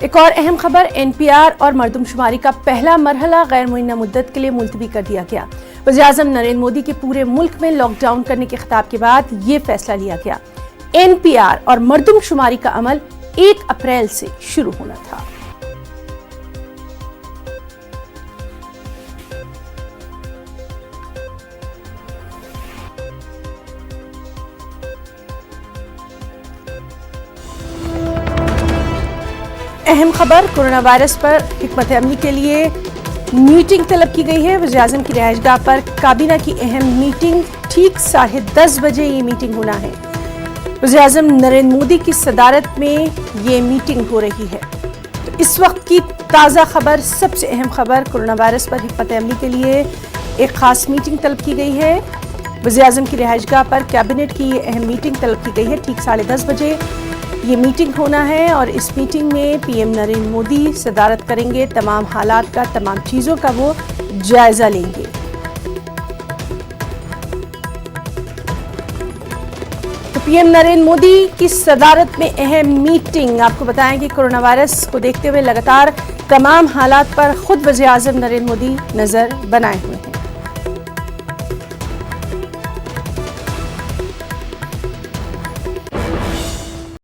एक और अहम खबर, एनपीआर और मरदमशुमारी का पहला मरहला गैर मुअय्यना मुद्दत के लिए मुलतवी कर दिया गया। वज़ीर-ए-आज़म नरेंद्र मोदी के पूरे मुल्क में लॉकडाउन करने के खिताब के बाद ये फैसला लिया गया। एनपीआर और मरदमशुमारी का अमल 1 अप्रैल से शुरू होना था। अहम खबर, कोरोना वायरस पर हिकमत अमली के लिए मीटिंग तलब की गई है। वज़ीर-ए-आज़म की रिहाइशगाह पर काबीना की अहम मीटिंग, ठीक 10:30 बजे ये मीटिंग होना है। वज़ीर-ए-आज़म नरेंद्र मोदी की सदारत में ये मीटिंग हो रही है। तो इस वक्त की ताज़ा खबर, सबसे अहम खबर, कोरोना वायरस पर हिकमत अमली के लिए एक खास मीटिंग तलब की गई है। वज़ीर-ए-आज़म की रिहाइशगाह पर कैबिनेट की ये अहम मीटिंग तलब की गई है। ठीक 10:30 बजे ये मीटिंग होना है और इस मीटिंग में पीएम नरेंद्र मोदी सदारत करेंगे। तमाम हालात का, तमाम चीज़ों का वो जायजा लेंगे। तो पीएम नरेंद्र मोदी की सदारत में अहम मीटिंग। आपको बताएं कि कोरोना वायरस को देखते हुए लगातार तमाम हालात पर खुद वज़ीर-ए-आज़म नरेंद्र मोदी नजर बनाए हुए हैं।